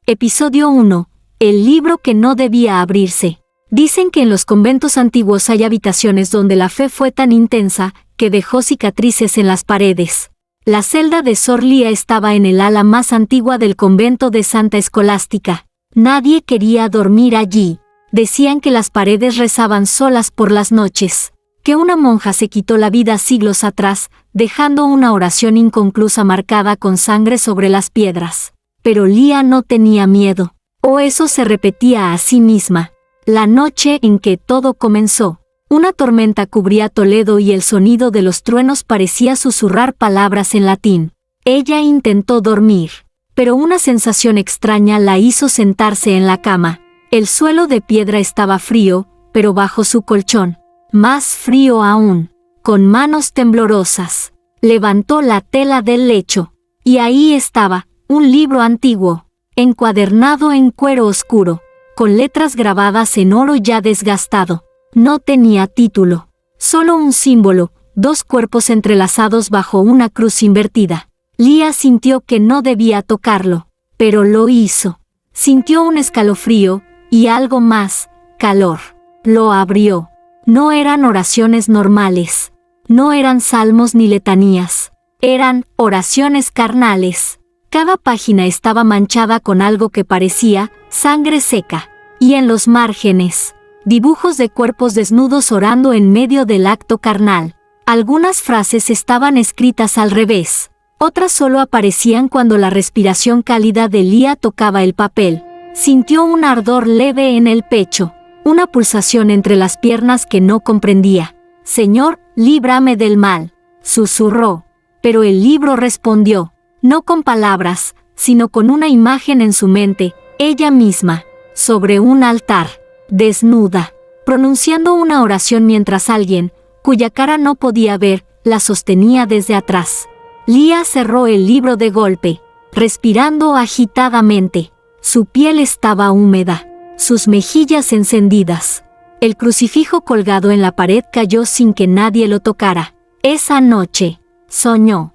Episodio 1. El libro que no debía abrirse. Dicen que en los conventos antiguos hay habitaciones donde la fe fue tan intensa que dejó cicatrices en las paredes. La celda de Sor Lía estaba en el ala más antigua del convento de Santa Escolástica. Nadie quería dormir allí. Decían que las paredes rezaban solas por las noches, que una monja se quitó la vida siglos atrás, dejando una oración inconclusa marcada con sangre sobre las piedras. Pero Lía no tenía miedo, o eso se repetía a sí misma. La noche en que todo comenzó, una tormenta cubría Toledo y el sonido de los truenos parecía susurrar palabras en latín. Ella intentó dormir, pero una sensación extraña la hizo sentarse en la cama. El suelo de piedra estaba frío, pero bajo su colchón, más frío aún. Con manos temblorosas, levantó la tela del lecho, y ahí estaba, un libro antiguo, encuadernado en cuero oscuro, con letras grabadas en oro ya desgastado. No tenía título, solo un símbolo, dos cuerpos entrelazados bajo una cruz invertida. Lía sintió que no debía tocarlo, pero lo hizo. Sintió un escalofrío, y algo más, calor. Lo abrió. No eran oraciones normales. No eran salmos ni letanías. Eran oraciones carnales. Cada página estaba manchada con algo que parecía sangre seca. Y en los márgenes, dibujos de cuerpos desnudos orando en medio del acto carnal. Algunas frases estaban escritas al revés. Otras solo aparecían cuando la respiración cálida de Lía tocaba el papel. Sintió un ardor leve en el pecho, una pulsación entre las piernas que no comprendía. «Señor, líbrame del mal», susurró. Pero el libro respondió, no con palabras, sino con una imagen en su mente, ella misma, sobre un altar, desnuda, pronunciando una oración mientras alguien, cuya cara no podía ver, la sostenía desde atrás. Lía cerró el libro de golpe, respirando agitadamente. Su piel estaba húmeda, sus mejillas encendidas. El crucifijo colgado en la pared cayó sin que nadie lo tocara. Esa noche, soñó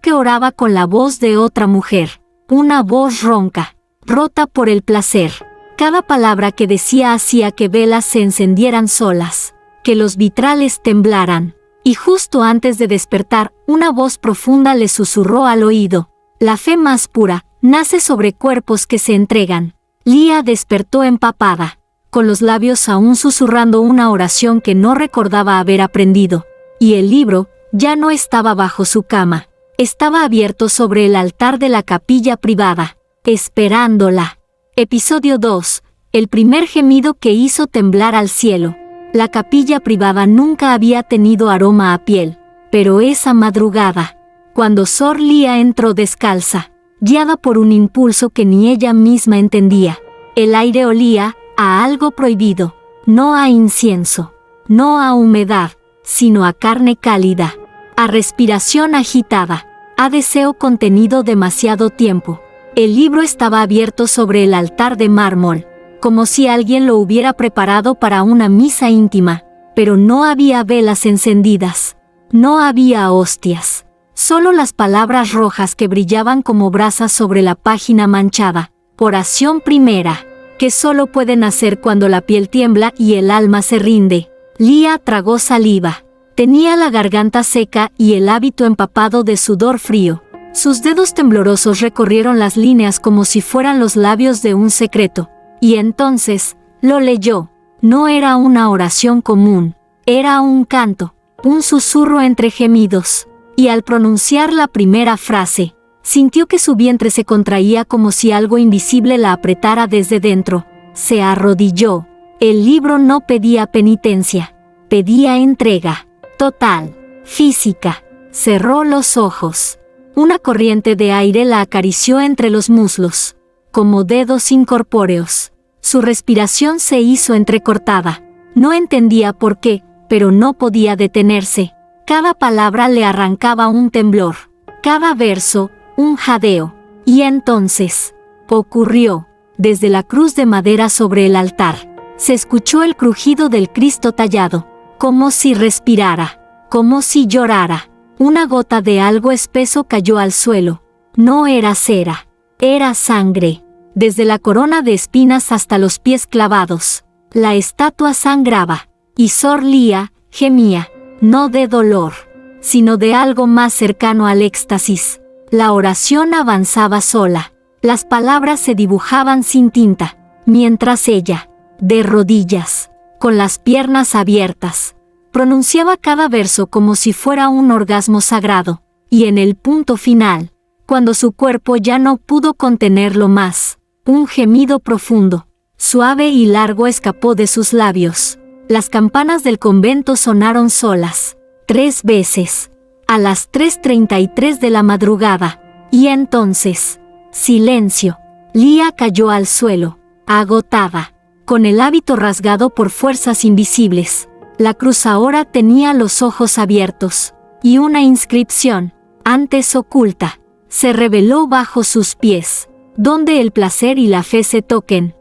que oraba con la voz de otra mujer, una voz ronca, rota por el placer. Cada palabra que decía hacía que velas se encendieran solas, que los vitrales temblaran. Y justo antes de despertar, una voz profunda le susurró al oído: la fe más pura nace sobre cuerpos que se entregan. Lía despertó empapada, con los labios aún susurrando una oración que no recordaba haber aprendido. Y el libro ya no estaba bajo su cama. Estaba abierto sobre el altar de la capilla privada, esperándola. Episodio 2. El primer gemido que hizo temblar al cielo. La capilla privada nunca había tenido aroma a piel, pero esa madrugada, cuando Sor Lía entró descalza, guiada por un impulso que ni ella misma entendía, el aire olía a algo prohibido, no a incienso, no a humedad, sino a carne cálida, a respiración agitada, a deseo contenido demasiado tiempo. El libro estaba abierto sobre el altar de mármol, como si alguien lo hubiera preparado para una misa íntima, pero no había velas encendidas, no había hostias, solo las palabras rojas que brillaban como brasas sobre la página manchada. Oración primera, que solo pueden hacer cuando la piel tiembla y el alma se rinde. Lía tragó saliva. Tenía la garganta seca y el hábito empapado de sudor frío. Sus dedos temblorosos recorrieron las líneas como si fueran los labios de un secreto. Y entonces, lo leyó. No era una oración común, era un canto, un susurro entre gemidos. Y al pronunciar la primera frase, sintió que su vientre se contraía como si algo invisible la apretara desde dentro. Se arrodilló. El libro no pedía penitencia, pedía entrega, total, física. Cerró los ojos. Una corriente de aire la acarició entre los muslos, como dedos incorpóreos. Su respiración se hizo entrecortada. No entendía por qué, pero no podía detenerse. Cada palabra le arrancaba un temblor, cada verso, un jadeo. Y entonces, ocurrió. Desde la cruz de madera sobre el altar, se escuchó el crujido del Cristo tallado, como si respirara, como si llorara. Una gota de algo espeso cayó al suelo. No era cera, era sangre. desde la corona de espinas hasta los pies clavados. La estatua sangraba, y Sor Lía gemía, no de dolor, sino de algo más cercano al éxtasis. La oración avanzaba sola. Las palabras se dibujaban sin tinta, mientras ella, de rodillas, con las piernas abiertas, pronunciaba cada verso como si fuera un orgasmo sagrado, y en el punto final, cuando su cuerpo ya no pudo contenerlo más, un gemido profundo, suave y largo escapó de sus labios. Las campanas del convento sonaron solas, 3 veces, a las 3:33 de la madrugada, y entonces, silencio. Lía cayó al suelo, agotada, con el hábito rasgado por fuerzas invisibles. La cruz ahora tenía los ojos abiertos, y una inscripción, antes oculta, se reveló bajo sus pies, donde el placer y la fe se toquen.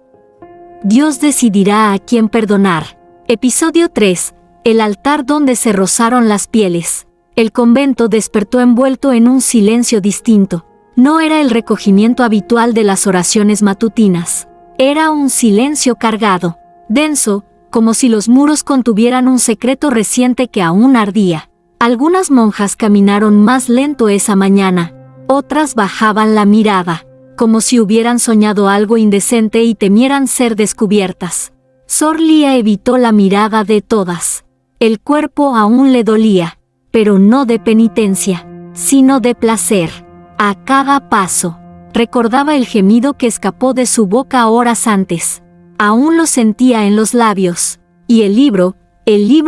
Dios decidirá a quién perdonar. Episodio 3. El altar donde se rozaron las pieles. El convento despertó envuelto en un silencio distinto. No era el recogimiento habitual de las oraciones matutinas. Era un silencio cargado, denso, como si los muros contuvieran un secreto reciente que aún ardía. Algunas monjas caminaron más lento esa mañana, otras bajaban la mirada, como si hubieran soñado algo indecente y temieran ser descubiertas. Sor Lía evitó la mirada de todas. El cuerpo aún le dolía, pero no de penitencia, sino de placer. A cada paso, recordaba el gemido que escapó de su boca horas antes. Aún lo sentía en los labios. Y el libro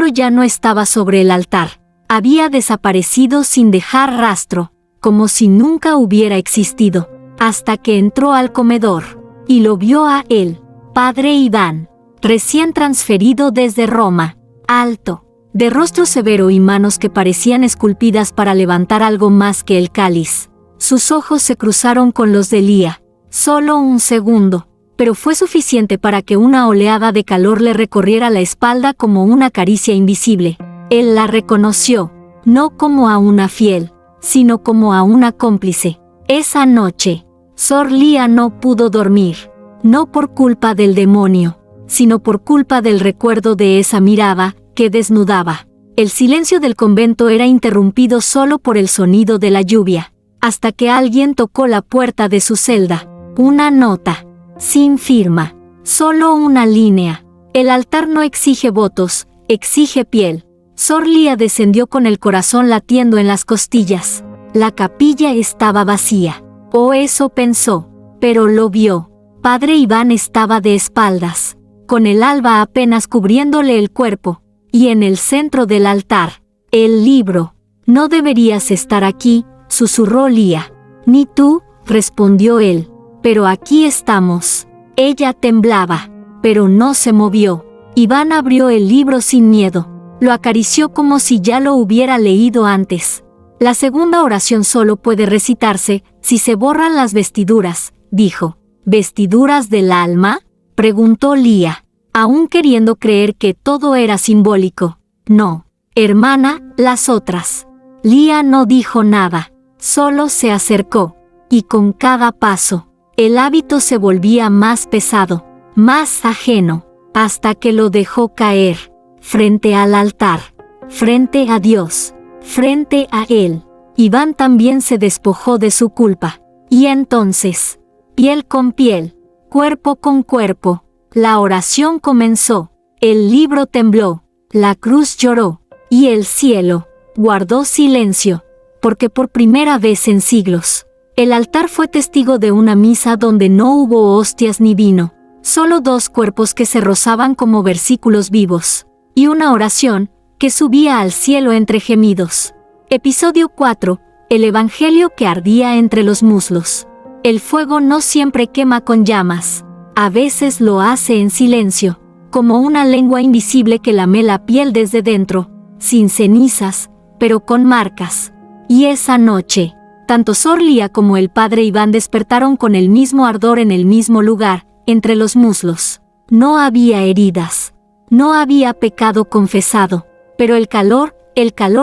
ya no estaba sobre el altar. Había desaparecido sin dejar rastro, como si nunca hubiera existido, hasta que entró al comedor, y lo vio a él, padre Iván, recién transferido desde Roma, alto, de rostro severo y manos que parecían esculpidas para levantar algo más que el cáliz. Sus ojos se cruzaron con los de Lía, solo un segundo, pero fue suficiente para que una oleada de calor le recorriera la espalda como una caricia invisible. Él la reconoció, no como a una fiel, sino como a una cómplice. Esa noche, Sor Lía no pudo dormir, no por culpa del demonio, sino por culpa del recuerdo de esa mirada que desnudaba. El silencio del convento era interrumpido solo por el sonido de la lluvia, hasta que alguien tocó la puerta de su celda. Una nota, sin firma, solo una línea. El altar no exige votos, exige piel. Sor Lía descendió con el corazón latiendo en las costillas. La capilla estaba vacía, o eso pensó, pero lo vio. Padre Iván estaba de espaldas, con el alba apenas cubriéndole el cuerpo, y en el centro del altar, el libro. No deberías estar aquí, susurró Lía. Ni tú, respondió él, pero aquí estamos. Ella temblaba, pero no se movió. Iván abrió el libro sin miedo. Lo acarició como si ya lo hubiera leído antes. La segunda oración solo puede recitarse si se borran las vestiduras, dijo. ¿Vestiduras del alma?, preguntó Lía, aún queriendo creer que todo era simbólico. No, hermana, las otras. Lía no dijo nada, solo se acercó, y con cada paso, el hábito se volvía más pesado, más ajeno, hasta que lo dejó caer, frente al altar, frente a Dios, frente a él. Iván también se despojó de su culpa, y entonces, piel con piel, cuerpo con cuerpo, la oración comenzó, el libro tembló, la cruz lloró, y el cielo guardó silencio, porque por primera vez en siglos, el altar fue testigo de una misa donde no hubo hostias ni vino, solo 2 cuerpos que se rozaban como versículos vivos, y una oración que subía al cielo entre gemidos. Episodio 4. El evangelio que ardía entre los muslos. El fuego no siempre quema con llamas, a veces lo hace en silencio, como una lengua invisible que lame la piel desde dentro, sin cenizas, pero con marcas. Y esa noche, tanto Sor Lía como el padre Iván despertaron con el mismo ardor en el mismo lugar, entre los muslos. No había heridas, no había pecado confesado, pero el calor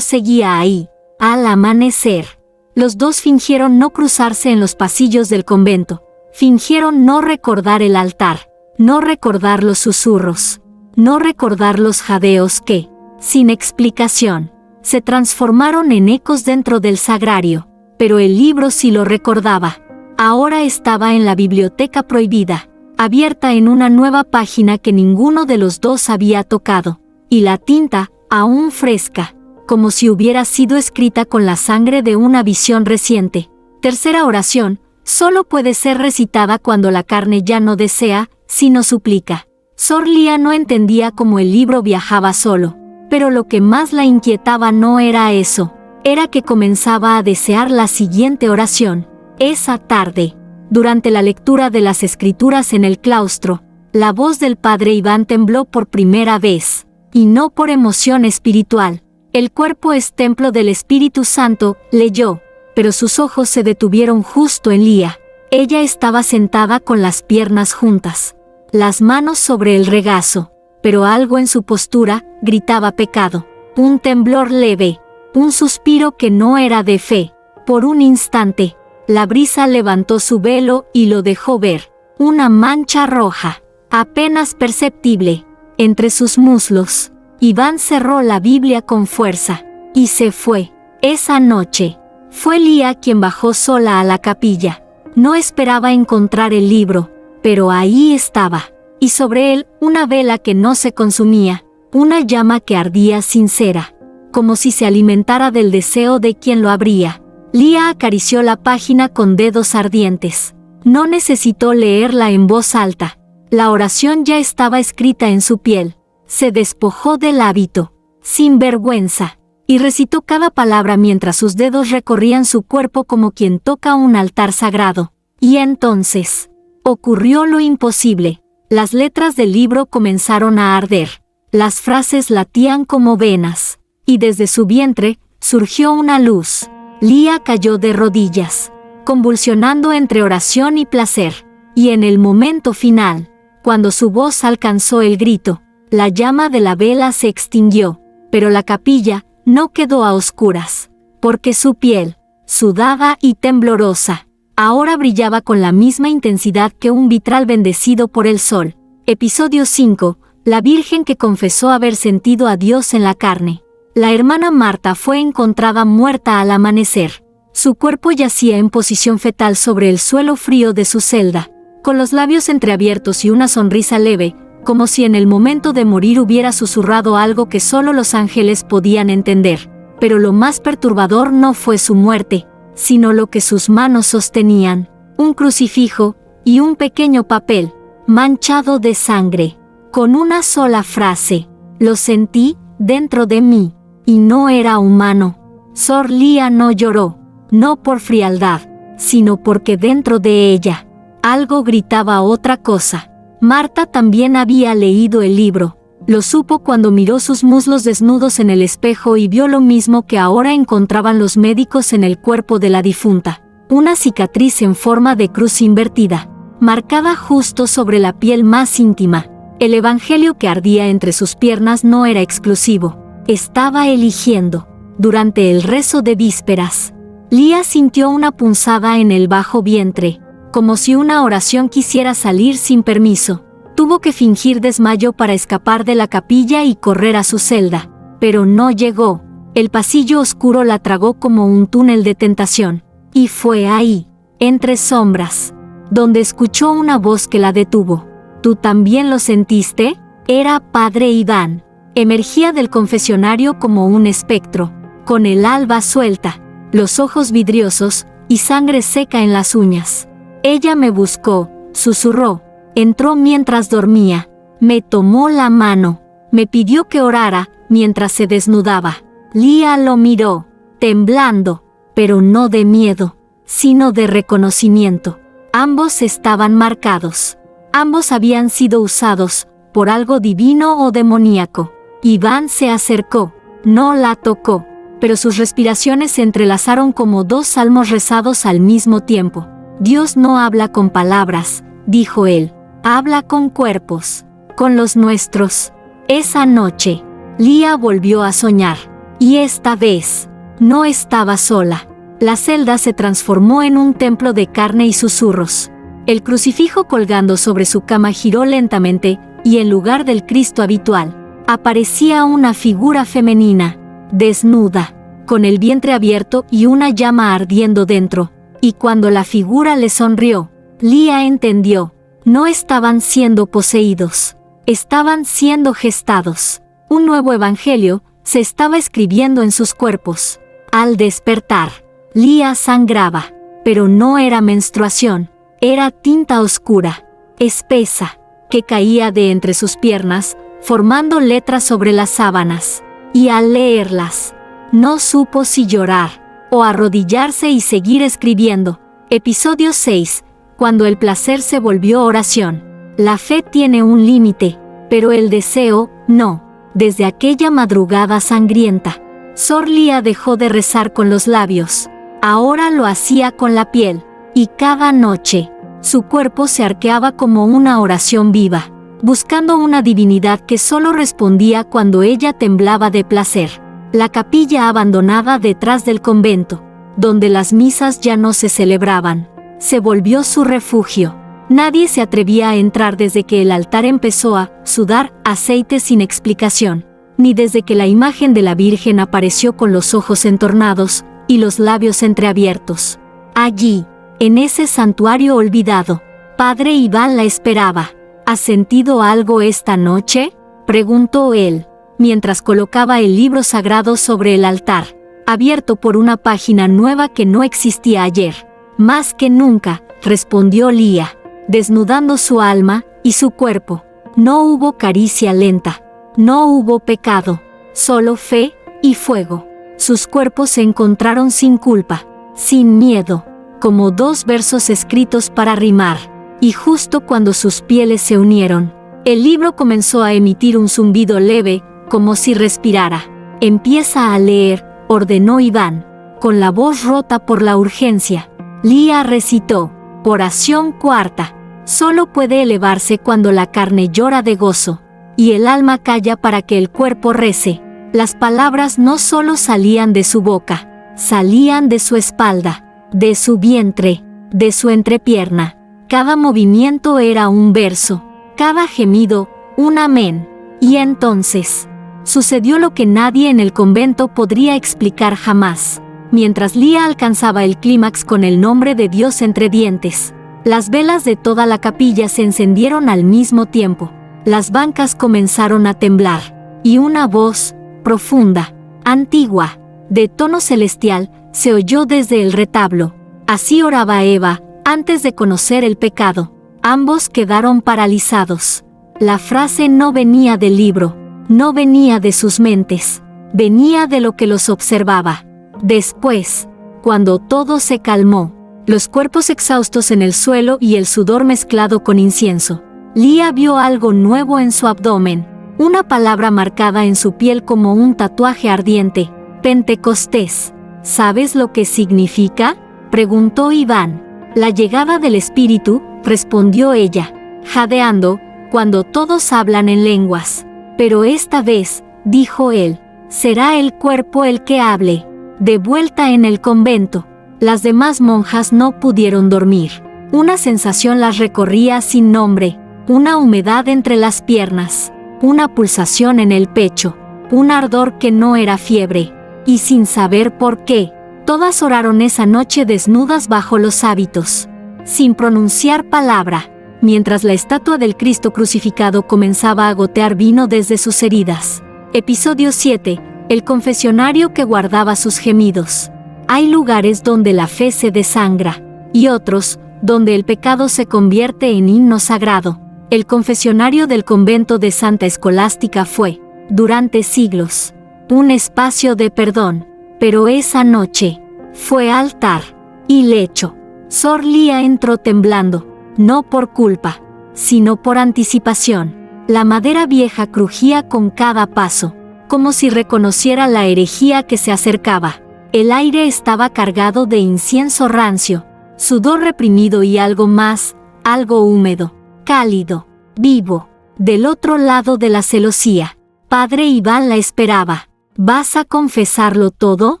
seguía ahí. Al amanecer, los dos fingieron no cruzarse en los pasillos del convento. Fingieron no recordar el altar, no recordar los susurros, no recordar los jadeos que, sin explicación, se transformaron en ecos dentro del sagrario, pero el libro sí lo recordaba. Ahora estaba en la biblioteca prohibida, abierta en una nueva página que ninguno de los dos había tocado, y la tinta, aún fresca, como si hubiera sido escrita con la sangre de una visión reciente. Tercera oración, solo puede ser recitada cuando la carne ya no desea, sino suplica. Sor Lía no entendía cómo el libro viajaba solo, pero lo que más la inquietaba no era eso, era que comenzaba a desear la siguiente oración. Esa tarde, durante la lectura de las escrituras en el claustro, la voz del padre Iván tembló por primera vez, y no por emoción espiritual. El cuerpo es templo del Espíritu Santo, leyó, pero sus ojos se detuvieron justo en Lía. Ella estaba sentada con las piernas juntas, las manos sobre el regazo, pero algo en su postura gritaba pecado. Un temblor leve, un suspiro que no era de fe. Por un instante, la brisa levantó su velo y lo dejó ver, una mancha roja, apenas perceptible, entre sus muslos. Iván cerró la Biblia con fuerza, y se fue. Esa noche, fue Lía quien bajó sola a la capilla. No esperaba encontrar el libro, pero ahí estaba, y sobre él una vela que no se consumía, una llama que ardía sincera, como si se alimentara del deseo de quien lo abría. Lía acarició la página con dedos ardientes. No necesitó leerla en voz alta. La oración ya estaba escrita en su piel. Se despojó del hábito, sin vergüenza, y recitó cada palabra mientras sus dedos recorrían su cuerpo como quien toca un altar sagrado. Y entonces, ocurrió lo imposible. Las letras del libro comenzaron a arder. Las frases latían como venas, y desde su vientre surgió una luz. Lía cayó de rodillas, convulsionando entre oración y placer, y en el momento final, cuando su voz alcanzó el grito, la llama de la vela se extinguió, pero la capilla no quedó a oscuras, porque su piel, sudada y temblorosa, ahora brillaba con la misma intensidad que un vitral bendecido por el sol. Episodio 5. La Virgen que confesó haber sentido a Dios en la carne. La hermana Marta fue encontrada muerta al amanecer. Su cuerpo yacía en posición fetal sobre el suelo frío de su celda, con los labios entreabiertos y una sonrisa leve, como si en el momento de morir hubiera susurrado algo que solo los ángeles podían entender. Pero lo más perturbador no fue su muerte, sino lo que sus manos sostenían, un crucifijo y un pequeño papel, manchado de sangre, con una sola frase: lo sentí dentro de mí, y no era humano. Sor Lía no lloró, no por frialdad, sino porque dentro de ella, algo gritaba otra cosa. Marta también había leído el libro. Lo supo cuando miró sus muslos desnudos en el espejo y vio lo mismo que ahora encontraban los médicos en el cuerpo de la difunta. Una cicatriz en forma de cruz invertida, marcada justo sobre la piel más íntima. El evangelio que ardía entre sus piernas no era exclusivo. Estaba eligiendo. Durante el rezo de vísperas, Lía sintió una punzada en el bajo vientre, como si una oración quisiera salir sin permiso. Tuvo que fingir desmayo para escapar de la capilla y correr a su celda, pero no llegó. El pasillo oscuro la tragó como un túnel de tentación, y fue ahí, entre sombras, donde escuchó una voz que la detuvo. ¿Tú también lo sentiste? Era Padre Iván. Emergía del confesionario como un espectro, con el alba suelta, los ojos vidriosos y sangre seca en las uñas. Ella me buscó, susurró. Entró mientras dormía, me tomó la mano, me pidió que orara mientras se desnudaba. Lía lo miró, temblando, pero no de miedo, sino de reconocimiento. Ambos estaban marcados. Ambos habían sido usados por algo divino o demoníaco. Iván se acercó, no la tocó, pero sus respiraciones se entrelazaron como dos salmos rezados al mismo tiempo. Dios no habla con palabras, dijo él. Habla con cuerpos, con los nuestros. Esa noche, Lía volvió a soñar, y esta vez, no estaba sola. La celda se transformó en un templo de carne y susurros. El crucifijo colgando sobre su cama giró lentamente, y en lugar del Cristo habitual, aparecía una figura femenina, desnuda, con el vientre abierto y una llama ardiendo dentro. Y cuando la figura le sonrió, Lía entendió, no estaban siendo poseídos, estaban siendo gestados. Un nuevo evangelio se estaba escribiendo en sus cuerpos. Al despertar, Lía sangraba, pero no era menstruación, era tinta oscura, espesa, que caía de entre sus piernas, formando letras sobre las sábanas. Y al leerlas, no supo si llorar o arrodillarse y seguir escribiendo. Episodio 6. Cuando el placer se volvió oración. La fe tiene un límite, pero el deseo, no. Desde aquella madrugada sangrienta, Sor Lía dejó de rezar con los labios. Ahora lo hacía con la piel, y cada noche, su cuerpo se arqueaba como una oración viva, buscando una divinidad que solo respondía cuando ella temblaba de placer. La capilla abandonada detrás del convento, donde las misas ya no se celebraban, se volvió su refugio. Nadie se atrevía a entrar desde que el altar empezó a sudar aceite sin explicación, ni desde que la imagen de la Virgen apareció con los ojos entornados y los labios entreabiertos. Allí, en ese santuario olvidado, Padre Iván la esperaba. ¿Has sentido algo esta noche?, preguntó él, mientras colocaba el libro sagrado sobre el altar, abierto por una página nueva que no existía ayer. Más que nunca, respondió Lía, desnudando su alma y su cuerpo. No hubo caricia lenta, no hubo pecado, solo fe y fuego. Sus cuerpos se encontraron sin culpa, sin miedo, como dos versos escritos para rimar. Y justo cuando sus pieles se unieron, el libro comenzó a emitir un zumbido leve, como si respirara. Empieza a leer, ordenó Iván, con la voz rota por la urgencia. Lía recitó, oración cuarta. Solo puede elevarse cuando la carne llora de gozo, y el alma calla para que el cuerpo rece. Las palabras no solo salían de su boca, salían de su espalda, de su vientre, de su entrepierna. Cada movimiento era un verso, cada gemido, un amén. Y entonces, sucedió lo que nadie en el convento podría explicar jamás. Mientras Lía alcanzaba el clímax con el nombre de Dios entre dientes, las velas de toda la capilla se encendieron al mismo tiempo. Las bancas comenzaron a temblar, y una voz, profunda, antigua, de tono celestial, se oyó desde el retablo. Así oraba Eva, antes de conocer el pecado. Ambos quedaron paralizados. La frase no venía del libro, no venía de sus mentes, venía de lo que los observaba. Después, cuando todo se calmó, los cuerpos exhaustos en el suelo y el sudor mezclado con incienso, Lía vio algo nuevo en su abdomen, una palabra marcada en su piel como un tatuaje ardiente: Pentecostés. ¿Sabes lo que significa?, preguntó Iván. La llegada del Espíritu, respondió ella, jadeando, cuando todos hablan en lenguas. Pero esta vez, dijo él, será el cuerpo el que hable. De vuelta en el convento, las demás monjas no pudieron dormir. Una sensación las recorría sin nombre, una humedad entre las piernas, una pulsación en el pecho, un ardor que no era fiebre. Y sin saber por qué, todas oraron esa noche desnudas bajo los hábitos, sin pronunciar palabra, mientras la estatua del Cristo crucificado comenzaba a gotear vino desde sus heridas. Episodio 7. El confesionario que guardaba sus gemidos. Hay lugares donde la fe se desangra, y otros, donde el pecado se convierte en himno sagrado. El confesionario del convento de Santa Escolástica fue, durante siglos, un espacio de perdón, pero esa noche, fue altar y lecho. Sor Lía entró temblando, no por culpa, sino por anticipación. La madera vieja crujía con cada paso, como si reconociera la herejía que se acercaba. El aire estaba cargado de incienso rancio, sudor reprimido y algo más, algo húmedo, cálido, vivo. Del otro lado de la celosía, Padre Iván la esperaba. ¿Vas a confesarlo todo?,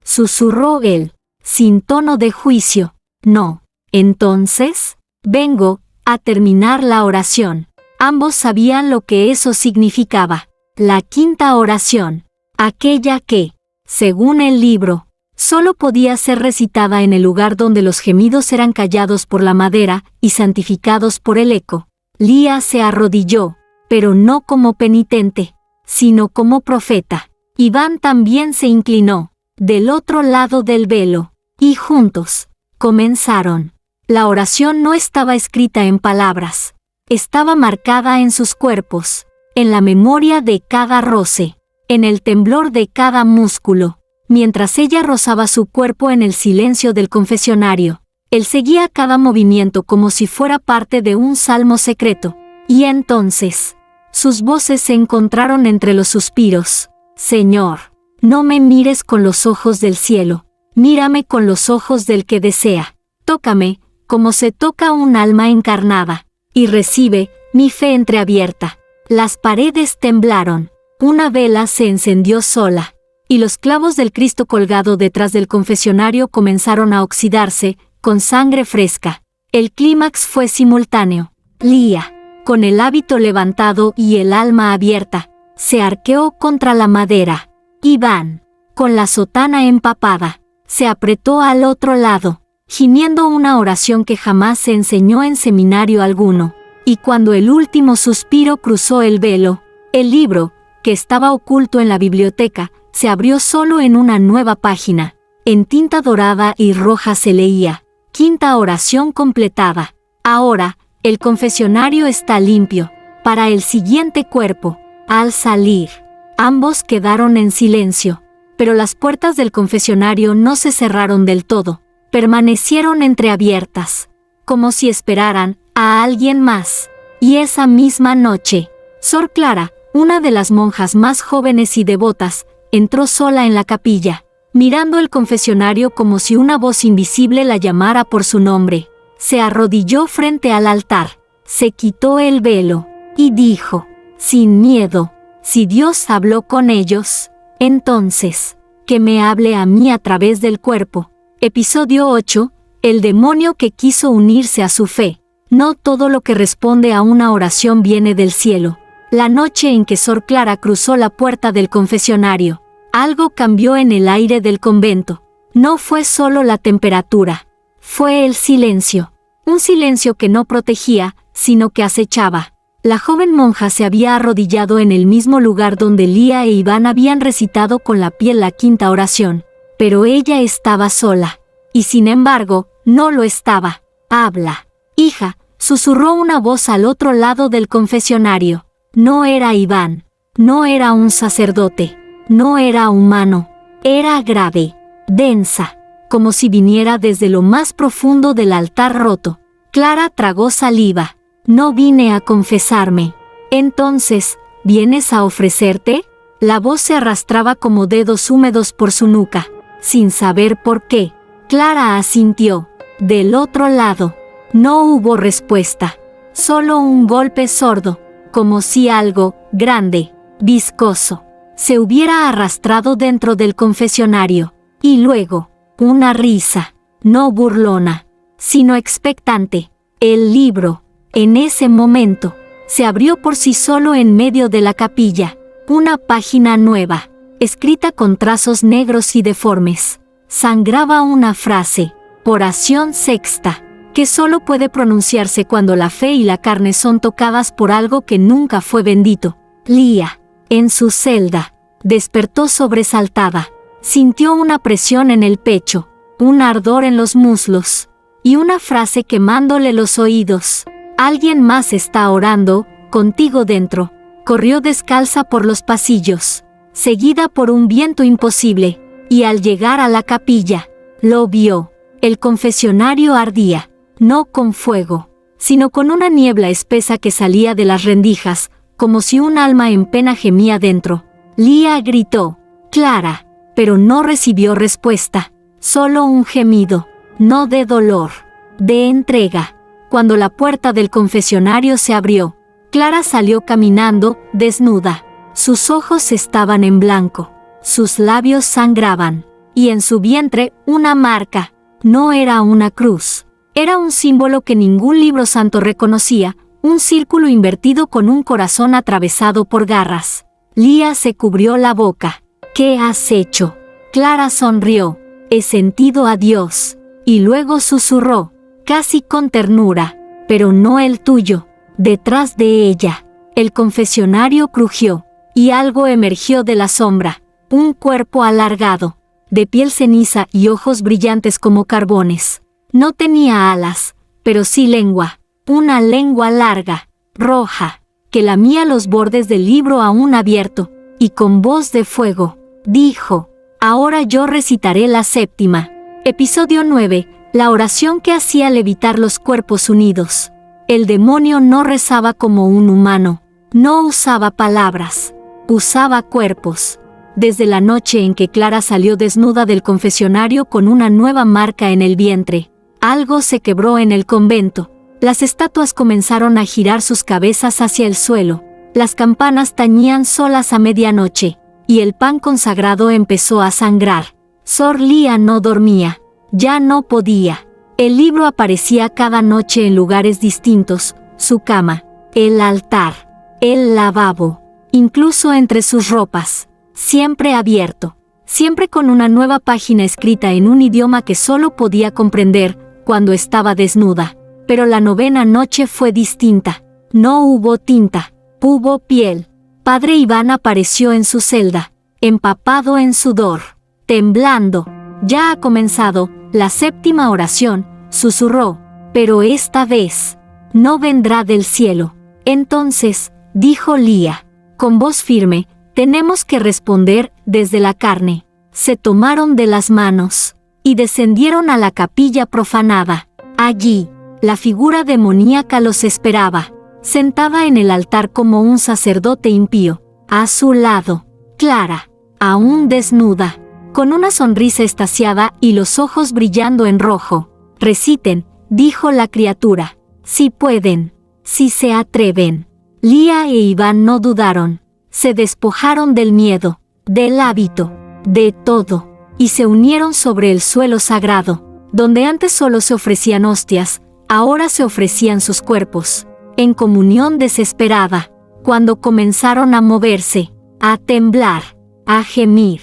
susurró él, sin tono de juicio. No. Entonces, Vengo a terminar la oración. Ambos sabían lo que eso significaba. La quinta oración, aquella que, según el libro, solo podía ser recitada en el lugar donde los gemidos eran callados por la madera y santificados por el eco. Lía se arrodilló, pero no como penitente, sino como profeta. Iván también se inclinó, del otro lado del velo, y juntos comenzaron. La oración no estaba escrita en palabras, estaba marcada en sus cuerpos, en la memoria de cada roce, en el temblor de cada músculo. Mientras ella rozaba su cuerpo en el silencio del confesionario, él seguía cada movimiento como si fuera parte de un salmo secreto. Y entonces, sus voces se encontraron entre los suspiros. Señor, no me mires con los ojos del cielo, mírame con los ojos del que desea. Tócame, como se toca un alma encarnada, y recibe mi fe entreabierta. Las paredes temblaron, una vela se encendió sola, y los clavos del Cristo colgado detrás del confesionario comenzaron a oxidarse, con sangre fresca. El clímax fue simultáneo. Lía, con el hábito levantado y el alma abierta, se arqueó contra la madera. Iván, con la sotana empapada, se apretó al otro lado, gimiendo una oración que jamás se enseñó en seminario alguno. Y cuando el último suspiro cruzó el velo, el libro, que estaba oculto en la biblioteca, se abrió solo en una nueva página. En tinta dorada y roja se leía: quinta oración completada. Ahora, el confesionario está limpio. Para el siguiente cuerpo. Al salir, ambos quedaron en silencio, pero las puertas del confesionario no se cerraron del todo, permanecieron entreabiertas, como si esperaran a alguien más. Y esa misma noche, Sor Clara, una de las monjas más jóvenes y devotas, entró sola en la capilla, mirando el confesionario como si una voz invisible la llamara por su nombre. Se arrodilló frente al altar, se quitó el velo, y dijo, sin miedo: si Dios habló con ellos, entonces, que me hable a mí a través del cuerpo. Episodio 8. El demonio que quiso unirse a su fe. No todo lo que responde a una oración viene del cielo. La noche en que Sor Clara cruzó la puerta del confesionario, algo cambió en el aire del convento. No fue solo la temperatura, fue el silencio. Un silencio que no protegía, sino que acechaba. La joven monja se había arrodillado en el mismo lugar donde Lía e Iván habían recitado con la piel la quinta oración, pero ella estaba sola. Y sin embargo, no lo estaba. Habla, hija, susurró una voz al otro lado del confesionario. No era Iván, no era un sacerdote, no era humano, era grave, densa, como si viniera desde lo más profundo del altar roto. Clara tragó saliva. No vine a confesarme. Entonces, ¿vienes a ofrecerte? La voz se arrastraba como dedos húmedos por su nuca, sin saber por qué. Clara asintió. Del otro lado, no hubo respuesta, solo un golpe sordo, como si algo grande, viscoso, se hubiera arrastrado dentro del confesionario. Y luego, una risa, no burlona, sino expectante. El libro, en ese momento, se abrió por sí solo en medio de la capilla. Una página nueva, escrita con trazos negros y deformes. Sangraba una frase, oración sexta, que solo puede pronunciarse cuando la fe y la carne son tocadas por algo que nunca fue bendito. Lía, en su celda, despertó sobresaltada. Sintió una presión en el pecho, un ardor en los muslos, y una frase quemándole los oídos. Alguien más está orando, contigo dentro. Corrió descalza por los pasillos, seguida por un viento imposible, y al llegar a la capilla, lo vio. El confesionario ardía, no con fuego, sino con una niebla espesa que salía de las rendijas, como si un alma en pena gemía dentro. Lía gritó, Clara, pero no recibió respuesta, solo un gemido, no de dolor, de entrega. Cuando la puerta del confesionario se abrió, Clara salió caminando, desnuda. Sus ojos estaban en blanco, sus labios sangraban, y en su vientre una marca. No era una cruz, Era un símbolo que ningún libro santo reconocía, un círculo invertido con un corazón atravesado por garras. Leah se cubrió la boca. ¿Qué has hecho? Clara sonrió. He sentido a Dios. Y luego susurró, casi con ternura, pero no el tuyo. Detrás de ella, el confesionario crujió, y algo emergió de la sombra. Un cuerpo alargado, de piel ceniza y ojos brillantes como carbones. No tenía alas, pero sí lengua. Una lengua larga, roja, que lamía los bordes del libro aún abierto, y con voz de fuego, dijo, ahora yo recitaré la séptima. Episodio 9, la oración que hacía levitar los cuerpos unidos. El demonio no rezaba como un humano, no usaba palabras, usaba cuerpos. Desde la noche en que Clara salió desnuda del confesionario con una nueva marca en el vientre, algo se quebró en el convento. Las estatuas comenzaron a girar sus cabezas hacia el suelo, las campanas tañían solas a medianoche, y el pan consagrado empezó a sangrar. Sor Leah no dormía, ya no podía. El libro aparecía cada noche en lugares distintos, su cama, el altar, el lavabo, incluso entre sus ropas, siempre abierto, siempre con una nueva página escrita en un idioma que solo podía comprender cuando estaba desnuda. Pero la novena noche fue distinta. No hubo tinta, hubo piel. Padre Iván apareció en su celda, empapado en sudor, temblando. Ya ha comenzado la séptima oración, susurró, pero esta vez no vendrá del cielo. Entonces, dijo Leah, con voz firme, tenemos que responder desde la carne. Se tomaron de las manos y descendieron a la capilla profanada. Allí, la figura demoníaca los esperaba, sentada en el altar como un sacerdote impío. A su lado, Clara, aún desnuda, con una sonrisa extasiada y los ojos brillando en rojo. Reciten, dijo la criatura, si pueden, si se atreven. Leah e Iván no dudaron, se despojaron del miedo, del hábito, de todo, y se unieron sobre el suelo sagrado, donde antes solo se ofrecían hostias, ahora se ofrecían sus cuerpos, en comunión desesperada. Cuando comenzaron a moverse, a temblar, a gemir,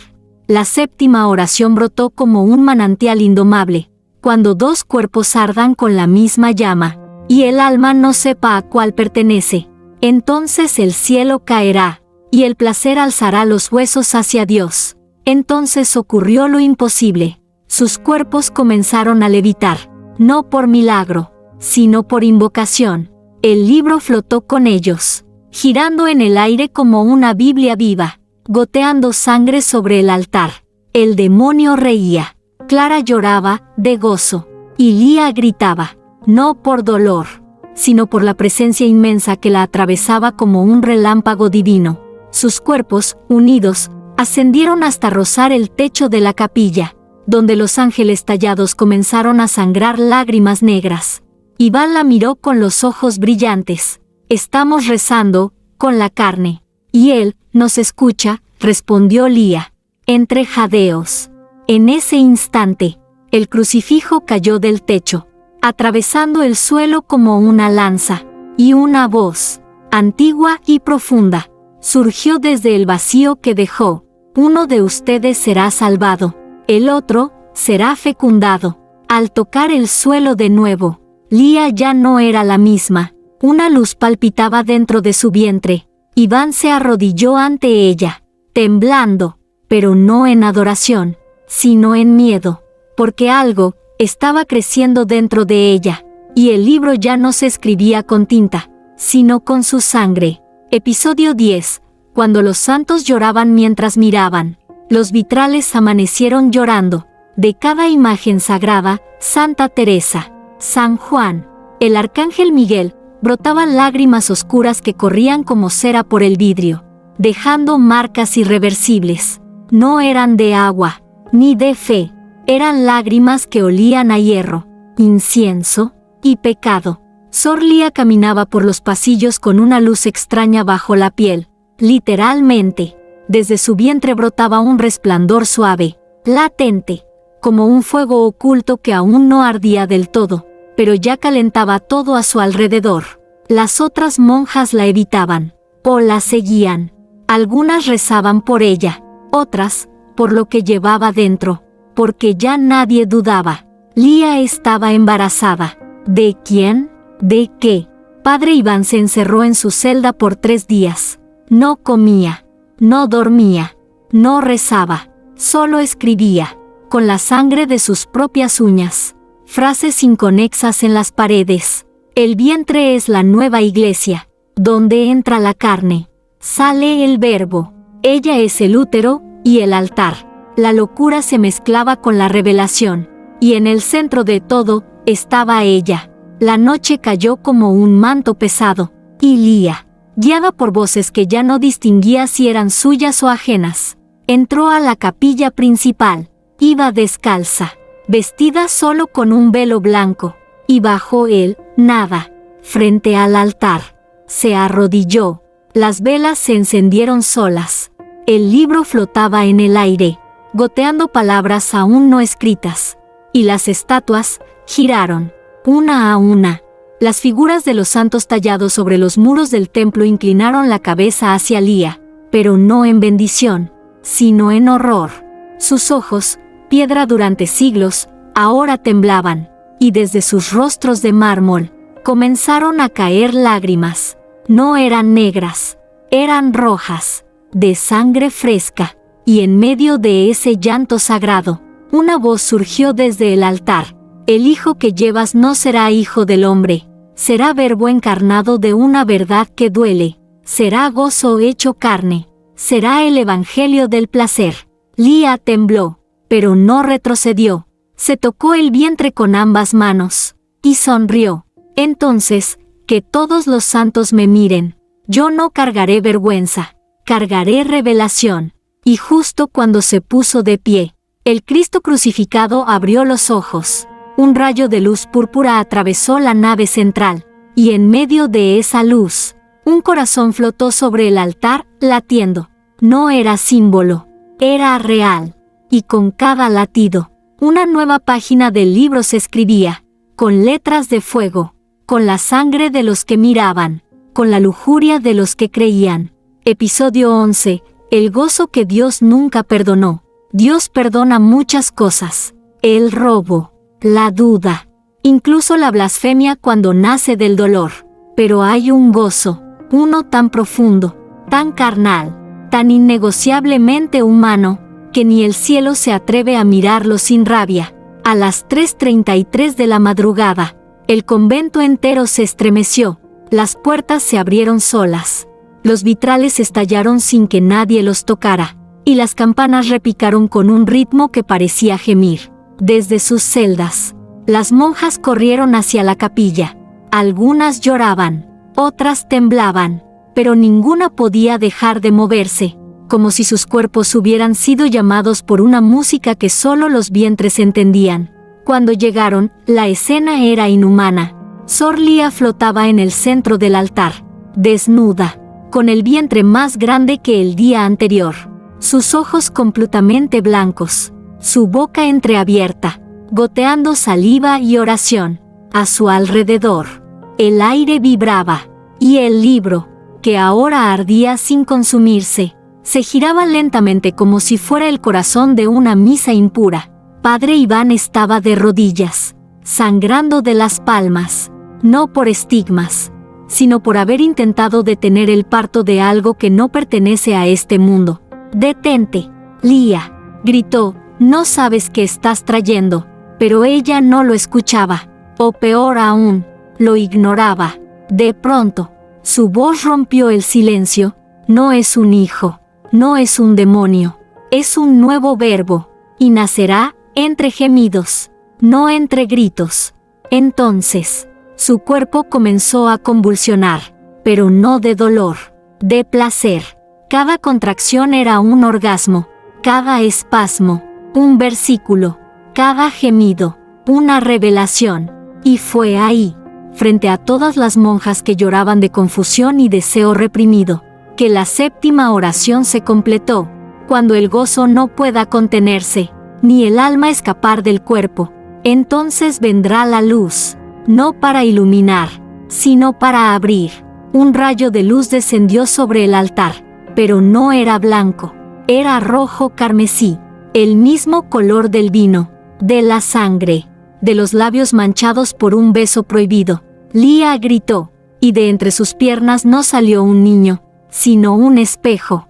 la séptima oración brotó como un manantial indomable. Cuando dos cuerpos ardan con la misma llama, y el alma no sepa a cuál pertenece, entonces el cielo caerá, y el placer alzará los huesos hacia Dios. Entonces ocurrió lo imposible. Sus cuerpos comenzaron a levitar, no por milagro, sino por invocación. El libro flotó con ellos, girando en el aire como una Biblia viva, goteando sangre sobre el altar. El demonio reía, Clara lloraba de gozo, y Leah gritaba, no por dolor, sino por la presencia inmensa que la atravesaba como un relámpago divino. Sus cuerpos, unidos, ascendieron hasta rozar el techo de la capilla, donde los ángeles tallados comenzaron a sangrar lágrimas negras. Iván la miró con los ojos brillantes. Estamos rezando, con la carne. Y él, nos escucha, respondió Leah, entre jadeos. En ese instante, el crucifijo cayó del techo, atravesando el suelo como una lanza, y una voz, antigua y profunda, surgió desde el vacío que dejó. Uno de ustedes será salvado, el otro será fecundado. Al tocar el suelo de nuevo, Leah ya no era la misma. Una luz palpitaba dentro de su vientre. Iván se arrodilló ante ella, temblando, pero no en adoración, sino en miedo, porque algo estaba creciendo dentro de ella, y el libro ya no se escribía con tinta, sino con su sangre. Episodio 10. Cuando los santos lloraban mientras miraban, los vitrales amanecieron llorando. De cada imagen sagrada, Santa Teresa, San Juan, el Arcángel Miguel, brotaban lágrimas oscuras que corrían como cera por el vidrio, dejando marcas irreversibles. No eran de agua, ni de fe, eran lágrimas que olían a hierro, incienso y pecado. Sor Leah caminaba por los pasillos con una luz extraña bajo la piel. Literalmente, desde su vientre brotaba un resplandor suave, latente, como un fuego oculto que aún no ardía del todo, pero ya calentaba todo a su alrededor. Las otras monjas la evitaban, o la seguían. Algunas rezaban por ella, otras, por lo que llevaba dentro, porque ya nadie dudaba. Lía estaba embarazada. ¿De quién? ¿De qué? Padre Iván se encerró en su celda por 3 días. No comía, no dormía, no rezaba, solo escribía, con la sangre de sus propias uñas, frases inconexas en las paredes. El vientre es la nueva iglesia, donde entra la carne, sale el verbo. Ella es el útero y el altar. La locura se mezclaba con la revelación, y en el centro de todo estaba ella. La noche cayó como un manto pesado, y Lía, guiada por voces que ya no distinguía si eran suyas o ajenas, entró a la capilla principal. Iba descalza, vestida solo con un velo blanco, y bajo él, nada. Frente al altar, se arrodilló. Las velas se encendieron solas. El libro flotaba en el aire, goteando palabras aún no escritas. Y las estatuas giraron, una a una. Las figuras de los santos tallados sobre los muros del templo inclinaron la cabeza hacia Lía, pero no en bendición, sino en horror. Sus ojos, piedra durante siglos, ahora temblaban, y desde sus rostros de mármol, comenzaron a caer lágrimas. No eran negras, eran rojas, de sangre fresca, y en medio de ese llanto sagrado, una voz surgió desde el altar. El hijo que llevas no será hijo del hombre, será verbo encarnado de una verdad que duele, será gozo hecho carne, será el evangelio del placer. Lía tembló, pero no retrocedió. Se tocó el vientre con ambas manos, y sonrió. Entonces, que todos los santos me miren. Yo no cargaré vergüenza, cargaré revelación. Y justo cuando se puso de pie, el Cristo crucificado abrió los ojos. Un rayo de luz púrpura atravesó la nave central, y en medio de esa luz, un corazón flotó sobre el altar, latiendo. No era símbolo, era real. Y con cada latido, una nueva página del libro se escribía, con letras de fuego, con la sangre de los que miraban, con la lujuria de los que creían. Episodio 11. El gozo que Dios nunca perdonó. Dios perdona muchas cosas. El robo, la duda, incluso la blasfemia cuando nace del dolor. Pero hay un gozo, uno tan profundo, tan carnal, tan innegociablemente humano, que ni el cielo se atreve a mirarlo sin rabia. A las 3:33 de la madrugada, el convento entero se estremeció, las puertas se abrieron solas, los vitrales estallaron sin que nadie los tocara, y las campanas repicaron con un ritmo que parecía gemir. Desde sus celdas, las monjas corrieron hacia la capilla. Algunas lloraban, otras temblaban, pero ninguna podía dejar de moverse, como si sus cuerpos hubieran sido llamados por una música que solo los vientres entendían. Cuando llegaron, la escena era inhumana. Sor Lía flotaba en el centro del altar, desnuda, con el vientre más grande que el día anterior, sus ojos completamente blancos, su boca entreabierta, goteando saliva y oración. A su alrededor, el aire vibraba, y el libro, que ahora ardía sin consumirse, se giraba lentamente como si fuera el corazón de una misa impura. Padre Iván estaba de rodillas, sangrando de las palmas, no por estigmas, sino por haber intentado detener el parto de algo que no pertenece a este mundo. «Detente, Lía», gritó, «no sabes qué estás trayendo». Pero ella no lo escuchaba, o peor aún, lo ignoraba. De pronto, su voz rompió el silencio. «No es un hijo, no es un demonio, es un nuevo verbo, y nacerá entre gemidos, no entre gritos». Entonces, su cuerpo comenzó a convulsionar, pero no de dolor, de placer. Cada contracción era un orgasmo, cada espasmo, un versículo, cada gemido, una revelación. Y fue ahí, frente a todas las monjas que lloraban de confusión y deseo reprimido, que la séptima oración se completó. Cuando el gozo no pueda contenerse, ni el alma escapar del cuerpo, entonces vendrá la luz, no para iluminar, sino para abrir. Un rayo de luz descendió sobre el altar, pero no era blanco, era rojo carmesí, el mismo color del vino, de la sangre, de los labios manchados por un beso prohibido. Lía gritó, y de entre sus piernas no salió un niño, sino un espejo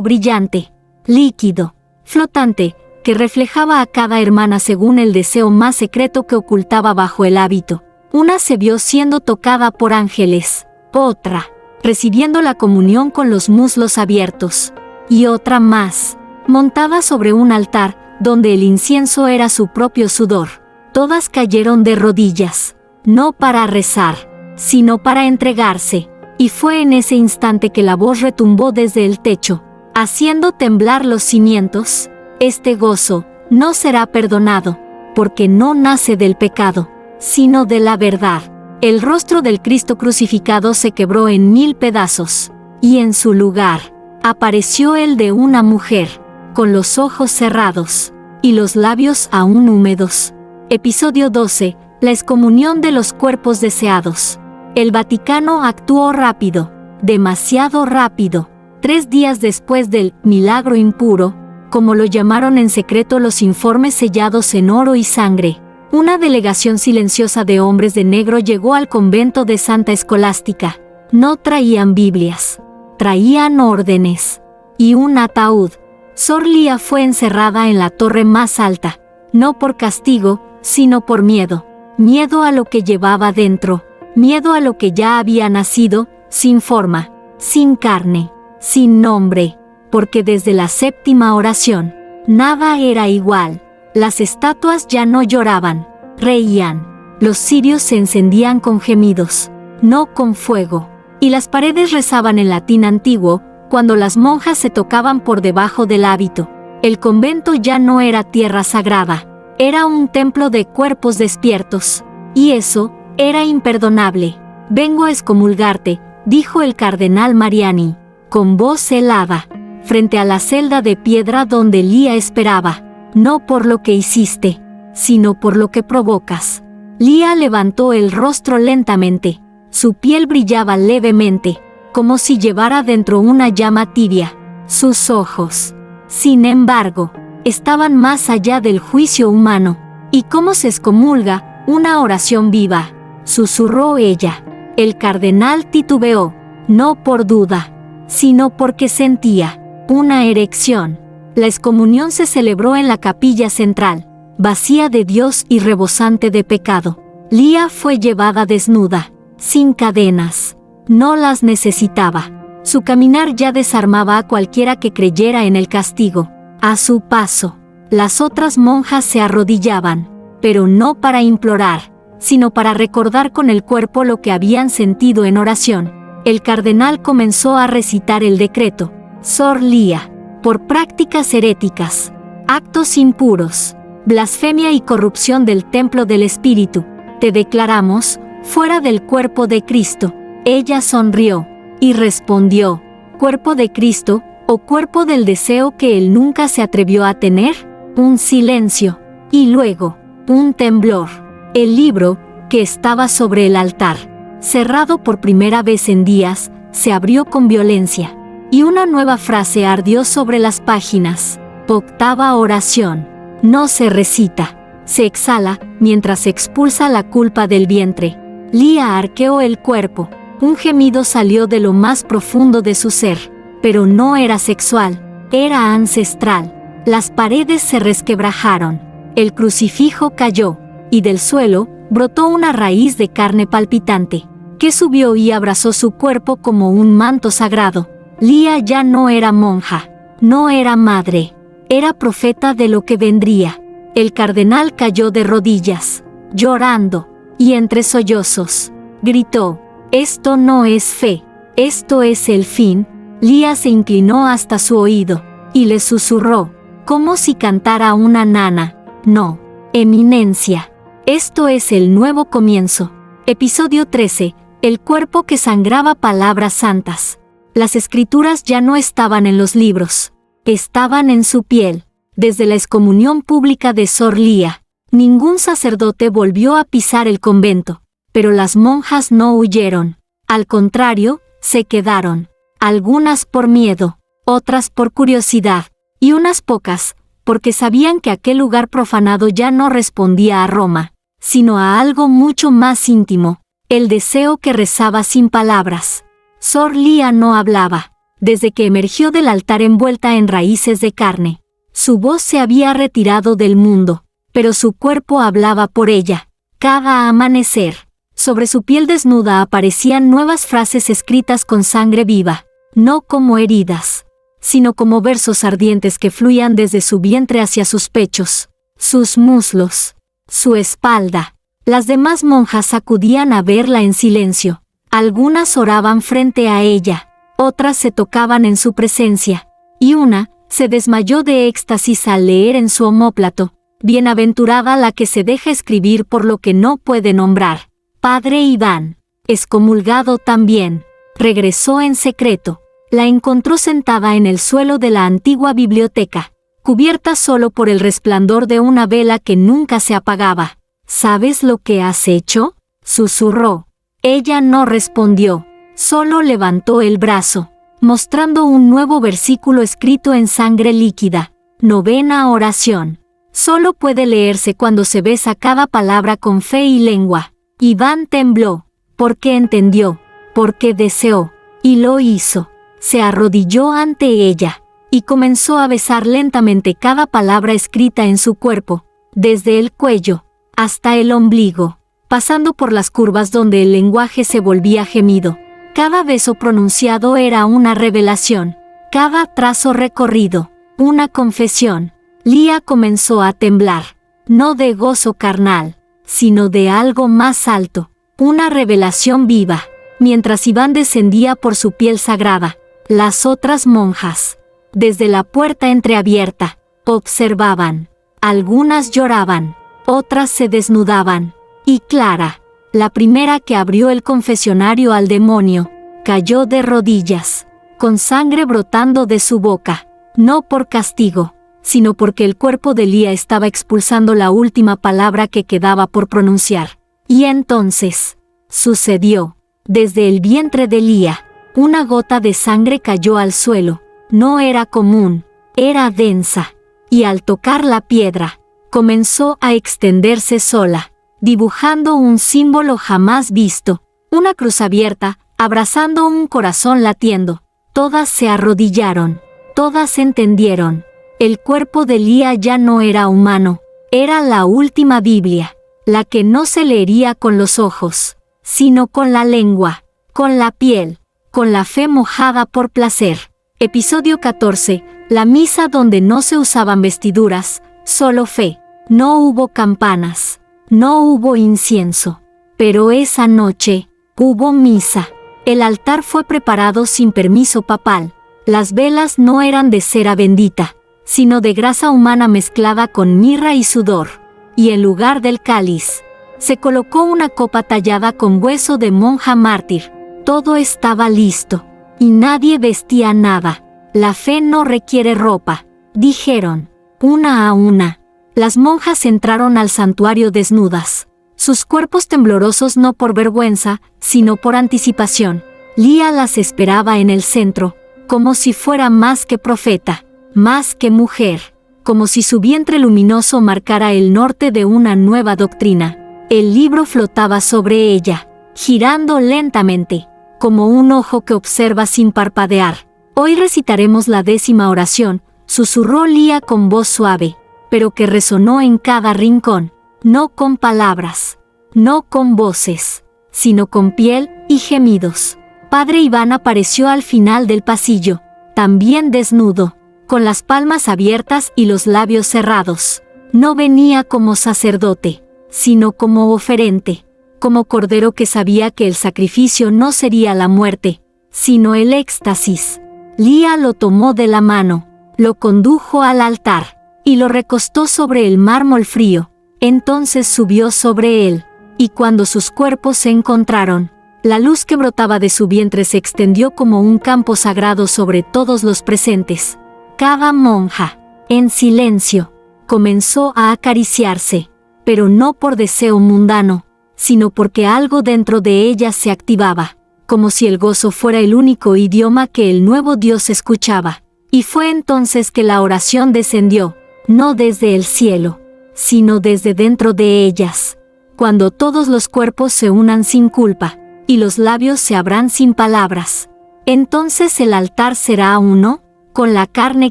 brillante, líquido, flotante, que reflejaba a cada hermana según el deseo más secreto que ocultaba bajo el hábito. Una se vio siendo tocada por ángeles, otra, recibiendo la comunión con los muslos abiertos, y otra más, montada sobre un altar, donde el incienso era su propio sudor. Todas cayeron de rodillas, no para rezar, sino para entregarse, y fue en ese instante que la voz retumbó desde el techo, haciendo temblar los cimientos: este gozo no será perdonado, porque no nace del pecado, sino de la verdad. El rostro del Cristo crucificado se quebró en 1000 pedazos, y en su lugar apareció el de una mujer, con los ojos cerrados, y los labios aún húmedos. Episodio 12. La excomunión de los cuerpos deseados. El Vaticano actuó rápido, demasiado rápido. 3 días después del milagro impuro, como lo llamaron en secreto los informes sellados en oro y sangre, una delegación silenciosa de hombres de negro llegó al convento de Santa Escolástica. No traían Biblias, traían órdenes y un ataúd. Sor Lía fue encerrada en la torre más alta, no por castigo, sino por miedo. Miedo a lo que llevaba dentro, miedo a lo que ya había nacido, sin forma, sin carne, sin nombre, porque desde la 7ª oración, nada era igual. Las estatuas ya no lloraban, reían. Los cirios se encendían con gemidos, no con fuego. Y las paredes rezaban en latín antiguo, cuando las monjas se tocaban por debajo del hábito. El convento ya no era tierra sagrada, era un templo de cuerpos despiertos. Y eso era imperdonable. «Vengo a excomulgarte», dijo el cardenal Mariani, con voz helada, frente a la celda de piedra donde Lía esperaba. «No por lo que hiciste, sino por lo que provocas». Lía levantó el rostro lentamente. Su piel brillaba levemente, como si llevara dentro una llama tibia. Sus ojos, sin embargo, estaban más allá del juicio humano. «¿Y cómo se excomulga una oración viva?», susurró ella. El cardenal titubeó, no por duda, sino porque sentía una erección. La excomunión se celebró en la capilla central, vacía de Dios y rebosante de pecado. Lía fue llevada desnuda, sin cadenas. No las necesitaba. Su caminar ya desarmaba a cualquiera que creyera en el castigo. A su paso, las otras monjas se arrodillaban, pero no para implorar, sino para recordar con el cuerpo lo que habían sentido en oración. El cardenal comenzó a recitar el decreto. «Sor Lía, por prácticas heréticas, actos impuros, blasfemia y corrupción del templo del Espíritu, te declaramos fuera del cuerpo de Cristo». Ella sonrió y respondió: «¿Cuerpo de Cristo o cuerpo del deseo que él nunca se atrevió a tener?». Un silencio, y luego, un temblor. El libro, que estaba sobre el altar, cerrado por primera vez en días, se abrió con violencia, y una nueva frase ardió sobre las páginas. «Octava oración. No se recita, se exhala mientras se expulsa la culpa del vientre». Lía arqueó el cuerpo. Un gemido salió de lo más profundo de su ser, pero no era sexual, era ancestral. Las paredes se resquebrajaron, el crucifijo cayó, y del suelo brotó una raíz de carne palpitante, que subió y abrazó su cuerpo como un manto sagrado. Lía ya no era monja, no era madre, era profeta de lo que vendría. El cardenal cayó de rodillas, llorando, y entre sollozos, gritó: «Esto no es fe, esto es el fin». Lía se inclinó hasta su oído, y le susurró, como si cantara una nana: «No, eminencia, esto es el nuevo comienzo». Episodio 13. El cuerpo que sangraba palabras santas. Las escrituras ya no estaban en los libros, estaban en su piel. Desde la excomunión pública de Sor Lía, Ningún sacerdote volvió a pisar el convento, pero las monjas no huyeron. Al contrario, se quedaron. Algunas por miedo, otras por curiosidad, y unas pocas, porque sabían que aquel lugar profanado ya no respondía a Roma, sino a algo mucho más íntimo, el deseo que rezaba sin palabras. Sor Lía no hablaba, desde que emergió del altar envuelta en raíces de carne. Su voz se había retirado del mundo, pero su cuerpo hablaba por ella. Cada amanecer, sobre su piel desnuda aparecían nuevas frases escritas con sangre viva, no como heridas, sino como versos ardientes que fluían desde su vientre hacia sus pechos, sus muslos, su espalda. Las demás monjas acudían a verla en silencio. Algunas oraban frente a ella, otras se tocaban en su presencia, y una se desmayó de éxtasis al leer en su omóplato: bienaventurada la que se deja escribir por lo que no puede nombrar. Padre Iván, excomulgado también, regresó en secreto. La encontró sentada en el suelo de la antigua biblioteca, cubierta solo por el resplandor de una vela que nunca se apagaba. ¿Sabes lo que has hecho?, susurró. Ella no respondió, solo levantó el brazo, mostrando un nuevo versículo escrito en sangre líquida. Novena oración. Solo puede leerse cuando se besa cada palabra con fe y lengua. Iván tembló, porque entendió, porque deseó, y lo hizo. Se arrodilló ante ella, y comenzó a besar lentamente cada palabra escrita en su cuerpo, desde el cuello hasta el ombligo, pasando por las curvas donde el lenguaje se volvía gemido. Cada beso pronunciado era una revelación, cada trazo recorrido, una confesión. Lía comenzó a temblar, no de gozo carnal, sino de algo más alto, una revelación viva. Mientras Iván descendía por su piel sagrada, las otras monjas, desde la puerta entreabierta, observaban. Algunas lloraban, otras se desnudaban, y Clara, la primera que abrió el confesionario al demonio, cayó de rodillas, con sangre brotando de su boca, no por castigo, sino porque el cuerpo de Lía estaba expulsando la última palabra que quedaba por pronunciar. Y entonces, sucedió. Desde el vientre de Lía, una gota de sangre cayó al suelo. No era común, era densa, y al tocar la piedra, comenzó a extenderse sola, dibujando un símbolo jamás visto, una cruz abierta, abrazando un corazón latiendo. Todas se arrodillaron, todas entendieron. El cuerpo de Lía ya no era humano, era la última Biblia, la que no se leería con los ojos, sino con la lengua, con la piel, con la fe mojada por placer. Episodio 14. La misa donde no se usaban vestiduras, solo fe. No hubo campanas, no hubo incienso, pero esa noche hubo misa. El altar fue preparado sin permiso papal. Las velas no eran de cera bendita, sino de grasa humana mezclada con mirra y sudor. Y en lugar del cáliz, se colocó una copa tallada con hueso de monja mártir. Todo estaba listo, y nadie vestía nada. La fe no requiere ropa, dijeron, una a una. Las monjas entraron al santuario desnudas, sus cuerpos temblorosos no por vergüenza, sino por anticipación. Lía las esperaba en el centro, como si fuera más que profeta, más que mujer, como si su vientre luminoso marcara el norte de una nueva doctrina. El libro flotaba sobre ella, girando lentamente, como un ojo que observa sin parpadear. Hoy recitaremos la 10ª oración, susurró Lía con voz suave, pero que resonó en cada rincón, no con palabras, no con voces, sino con piel y gemidos. Padre Iván apareció al final del pasillo, también desnudo, con las palmas abiertas y los labios cerrados. No venía como sacerdote, sino como oferente, como cordero que sabía que el sacrificio no sería la muerte, sino el éxtasis. Lía lo tomó de la mano, lo condujo al altar, y lo recostó sobre el mármol frío. Entonces subió sobre él, y cuando sus cuerpos se encontraron, la luz que brotaba de su vientre se extendió como un campo sagrado sobre todos los presentes. Cada monja, en silencio, comenzó a acariciarse, pero no por deseo mundano, sino porque algo dentro de ella se activaba, como si el gozo fuera el único idioma que el nuevo Dios escuchaba. Y fue entonces que la oración descendió, no desde el cielo, sino desde dentro de ellas. Cuando todos los cuerpos se unan sin culpa, y los labios se abran sin palabras, entonces el altar será uno, con la carne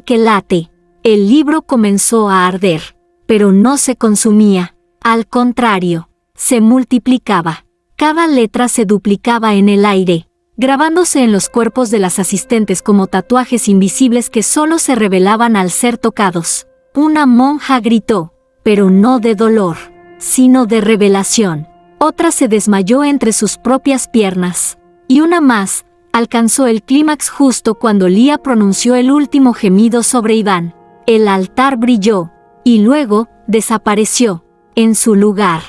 que late. El libro comenzó a arder, pero no se consumía, al contrario, se multiplicaba. Cada letra se duplicaba en el aire, grabándose en los cuerpos de las asistentes como tatuajes invisibles que solo se revelaban al ser tocados. Una monja gritó, pero no de dolor, sino de revelación. Otra se desmayó entre sus propias piernas, y una más alcanzó el clímax justo cuando Lía pronunció el último gemido sobre Iván. El altar brilló, y luego desapareció. En su lugar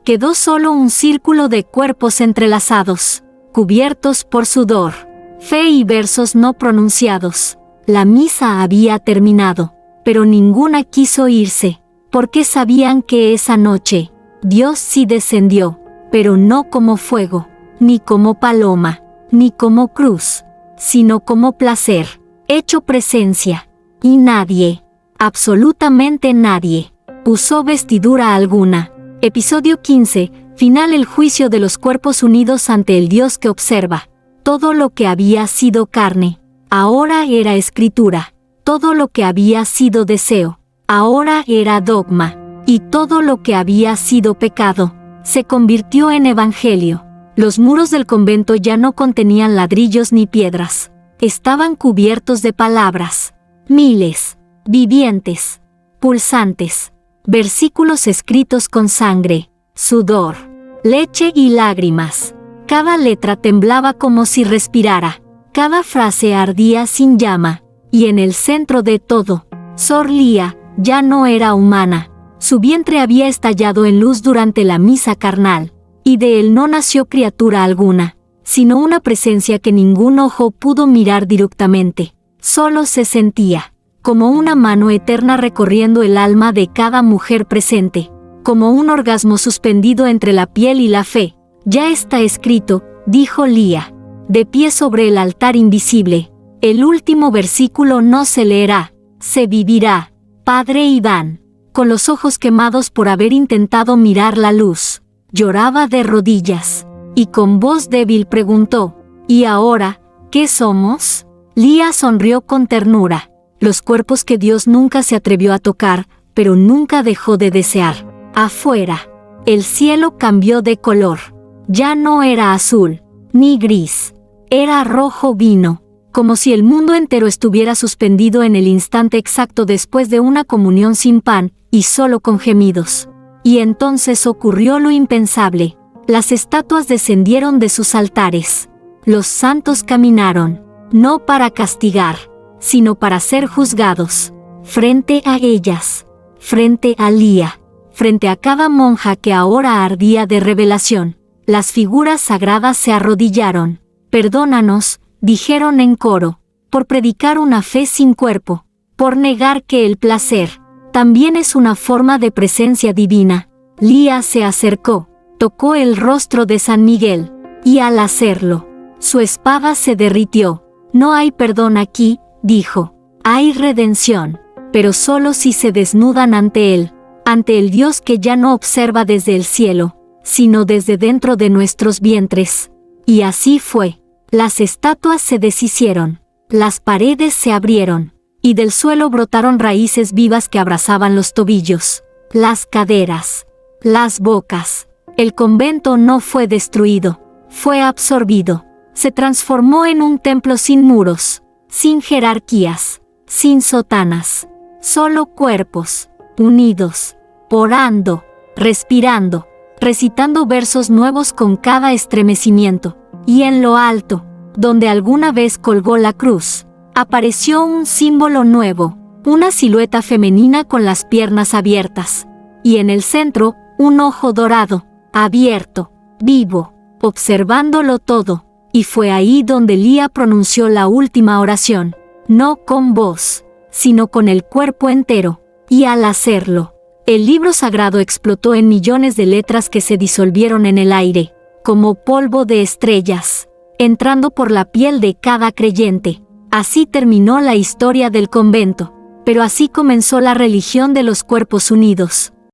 quedó solo un círculo de cuerpos entrelazados, cubiertos por sudor, fe y versos no pronunciados. La misa había terminado, pero ninguna quiso irse, porque sabían que esa noche Dios sí descendió, pero no como fuego, ni como paloma, ni como cruz, sino como placer, hecho presencia. Y nadie, absolutamente nadie, usó vestidura alguna. Episodio 15, final. El juicio de los cuerpos unidos ante el Dios que observa. Todo lo que había sido carne, ahora era escritura. Todo lo que había sido deseo, ahora era dogma. Y todo lo que había sido pecado, se convirtió en evangelio. Los muros del convento ya no contenían ladrillos ni piedras. Estaban cubiertos de palabras. Miles, vivientes, pulsantes. Versículos escritos con sangre, sudor, leche y lágrimas. Cada letra temblaba como si respirara. Cada frase ardía sin llama. Y en el centro de todo, Sor Lía ya no era humana. Su vientre había estallado en luz durante la misa carnal, y de él no nació criatura alguna, sino una presencia que ningún ojo pudo mirar directamente. Solo se sentía, como una mano eterna recorriendo el alma de cada mujer presente, como un orgasmo suspendido entre la piel y la fe. Ya está escrito, dijo Lía, de pie sobre el altar invisible. El último versículo no se leerá, se vivirá. Padre Iván, con los ojos quemados por haber intentado mirar la luz, lloraba de rodillas, y con voz débil preguntó, ¿y ahora, qué somos? Lía sonrió con ternura. Los cuerpos que Dios nunca se atrevió a tocar, pero nunca dejó de desear. Afuera, el cielo cambió de color. Ya no era azul, ni gris. Era rojo vino, como si el mundo entero estuviera suspendido en el instante exacto después de una comunión sin pan, y solo con gemidos. Y entonces ocurrió lo impensable. Las estatuas descendieron de sus altares. Los santos caminaron, no para castigar, sino para ser juzgados. Frente a ellas, frente a Lía, frente a cada monja que ahora ardía de revelación, las figuras sagradas se arrodillaron. Perdónanos, dijeron en coro, por predicar una fe sin cuerpo, por negar que el placer también es una forma de presencia divina. Lía se acercó, tocó el rostro de San Miguel, y al hacerlo, su espada se derritió. No hay perdón aquí, dijo. Hay redención, pero solo si se desnudan ante él, ante el Dios que ya no observa desde el cielo, sino desde dentro de nuestros vientres. Y así fue. Las estatuas se deshicieron, las paredes se abrieron, y del suelo brotaron raíces vivas que abrazaban los tobillos, las caderas, las bocas. El convento no fue destruido, fue absorbido. Se transformó en un templo sin muros, sin jerarquías, sin sotanas, solo cuerpos, unidos, orando, respirando, recitando versos nuevos con cada estremecimiento. Y en lo alto, donde alguna vez colgó la cruz, apareció un símbolo nuevo, una silueta femenina con las piernas abiertas, y en el centro, un ojo dorado, abierto, vivo, observándolo todo. Y fue ahí donde Lía pronunció la última oración, no con voz, sino con el cuerpo entero, y al hacerlo, El libro sagrado explotó en millones de letras que se disolvieron en el aire, como polvo de estrellas, entrando por la piel de cada creyente. Así terminó la historia del convento, pero así comenzó la religión de los cuerpos unidos.